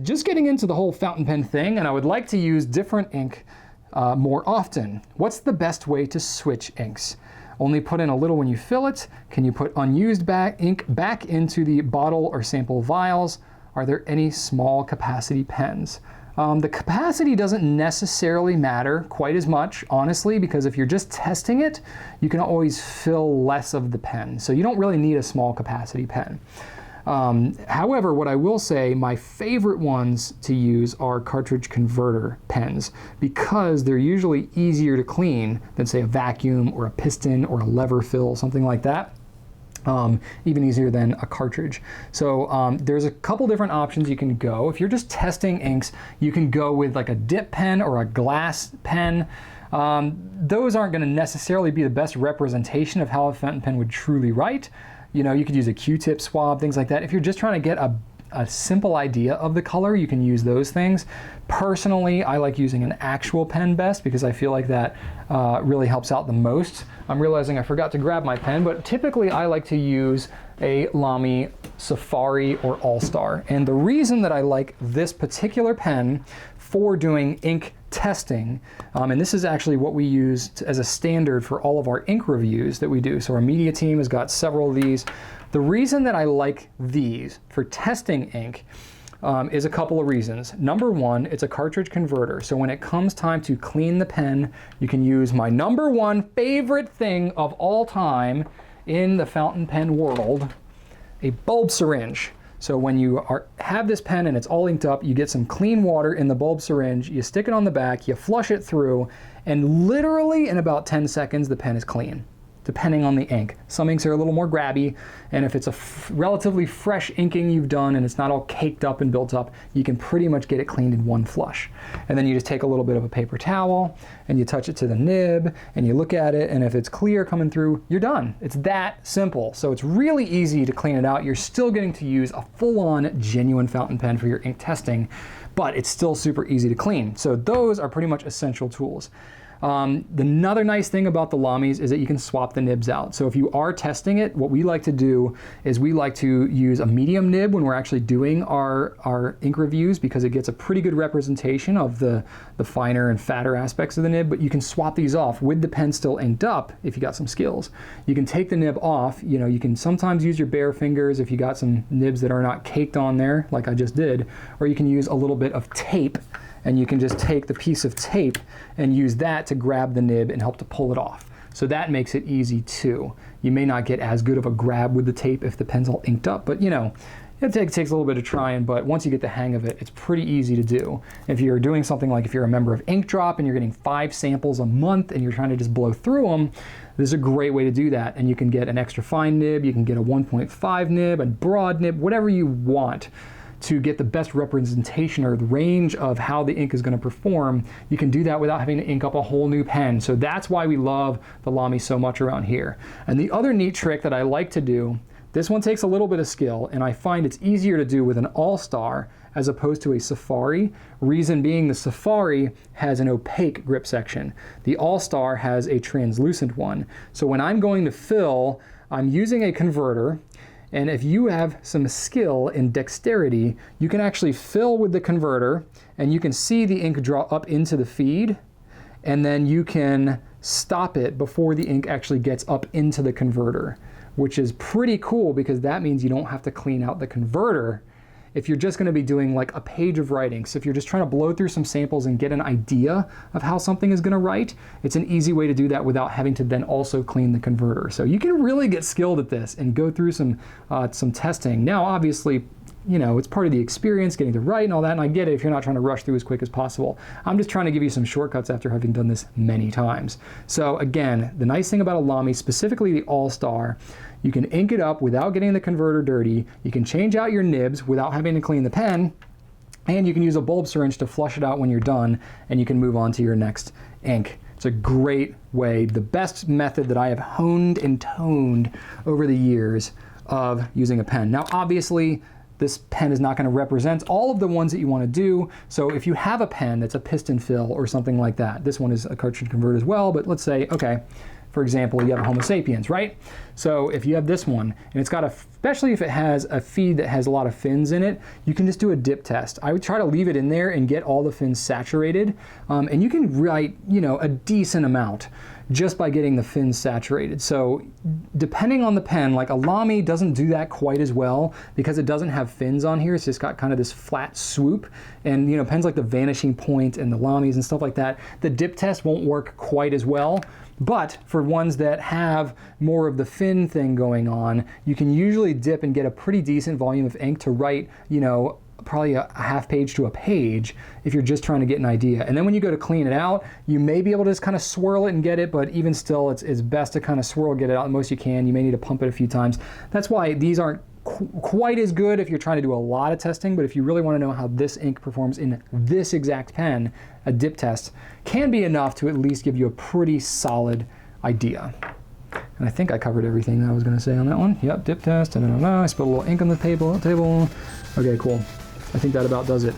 Just getting into the whole fountain pen thing, and I would like to use different ink more often. What's the best way to switch inks? Only put in a little when you fill it? Can you put unused ink back into the bottle or sample vials? Are there any small capacity pens? The capacity doesn't necessarily matter quite as much, honestly, because if you're just testing it, you can always fill less of the pen. So you don't really need a small capacity pen. However, what I will say, my favorite ones to use are cartridge converter pens because they're usually easier to clean than, say, a vacuum or a piston or a lever fill, something like that. Even easier than a cartridge. So there's a couple different options you can go. If you're just testing inks, you can go with like a dip pen or a glass pen. Those aren't going to necessarily be the best representation of how a fountain pen would truly write. You know, you could use a Q-tip swab, things like that. If you're just trying to get a simple idea of the color, you can use those things. Personally, I like using an actual pen best because I feel like that really helps out the most. I'm realizing I forgot to grab my pen, but typically I like to use a Lamy Safari or All-Star. And the reason that I like this particular pen for doing ink testing, and this is actually what we use as a standard for all of our ink reviews that we do. So our media team has got several of these. The reason that I like these for testing ink is a couple of reasons. Number one, it's a cartridge converter. So when it comes time to clean the pen, you can use my number one favorite thing of all time in the fountain pen world, a bulb syringe. So when you have this pen and it's all inked up, you get some clean water in the bulb syringe, you stick it on the back, you flush it through, and literally in about 10 seconds, the pen is clean, depending on the ink. Some inks are a little more grabby, and if it's a relatively fresh inking you've done and it's not all caked up and built up, you can pretty much get it cleaned in one flush. And then you just take a little bit of a paper towel and you touch it to the nib and you look at it, and if it's clear coming through, you're done. It's that simple. So it's really easy to clean it out. You're still getting to use a full-on genuine fountain pen for your ink testing, but it's still super easy to clean. So those are pretty much essential tools. Another nice thing about the Lamys is that you can swap the nibs out. So if you are testing it, what we like to do is we like to use a medium nib when we're actually doing our ink reviews because it gets a pretty good representation of the finer and fatter aspects of the nib, but you can swap these off with the pen still inked up if you got some skills. You can take the nib off. You know, you can sometimes use your bare fingers if you got some nibs that are not caked on there like I just did, or you can use a little bit of tape, and you can just take the piece of tape and use that to grab the nib and help to pull it off. So that makes it easy too. You may not get as good of a grab with the tape if the pen's all inked up, but you know, it takes a little bit of trying, but once you get the hang of it, it's pretty easy to do. If you're doing something like if you're a member of Ink Drop and you're getting 5 samples a month and you're trying to just blow through them, this is a great way to do that. And you can get an extra fine nib, you can get a 1.5 nib, a broad nib, whatever you want to get the best representation or the range of how the ink is going to perform. You can do that without having to ink up a whole new pen. So that's why we love the Lamy so much around here. And the other neat trick that I like to do, this one takes a little bit of skill, and I find it's easier to do with an All-Star as opposed to a Safari. Reason being, the Safari has an opaque grip section. The All-Star has a translucent one. So when I'm going to fill, I'm using a converter, and if you have some skill and dexterity, you can actually fill with the converter and you can see the ink draw up into the feed, and then you can stop it before the ink actually gets up into the converter, which is pretty cool because that means you don't have to clean out the converter if you're just going to be doing like a page of writing. So if you're just trying to blow through some samples and get an idea of how something is going to write, it's an easy way to do that without having to then also clean the converter. So you can really get skilled at this and go through some testing. Now, obviously, you know, it's part of the experience getting to write and all that, and I get it if you're not trying to rush through as quick as possible. I'm just trying to give you some shortcuts after having done this many times. So again, the nice thing about a Lamy, specifically the All-Star, you can ink it up without getting the converter dirty, you can change out your nibs without having to clean the pen, and you can use a bulb syringe to flush it out when you're done, and you can move on to your next ink. It's a great way, the best method that I have honed and toned over the years of using a pen. Now, obviously, this pen is not going to represent all of the ones that you want to do. So if you have a pen that's a piston fill or something like that, this one is a cartridge converter as well, but let's say, okay, for example, you have a Homo sapiens, right? So if you have this one, and it's got especially if it has a feed that has a lot of fins in it, you can just do a dip test. I would try to leave it in there and get all the fins saturated, and you can write, a decent amount just by getting the fins saturated. So depending on the pen, like a Lamy doesn't do that quite as well because it doesn't have fins on here. It's just got kind of this flat swoop. And pens like the Vanishing Point and the Lamys and stuff like that, the dip test won't work quite as well. But for ones that have more of the fin thing going on, you can usually dip and get a pretty decent volume of ink to write, probably a half page to a page if you're just trying to get an idea. And then when you go to clean it out, you may be able to just kind of swirl it and get it, but even still, it's best to kind of swirl, get it out the most you can. You may need to pump it a few times. That's why these aren't quite as good if you're trying to do a lot of testing, but if you really want to know how this ink performs in this exact pen, a dip test can be enough to at least give you a pretty solid idea. And I think I covered everything that I was going to say on that one. Yep, dip test, I spilled a little ink on the table. Okay, cool. I think that about does it.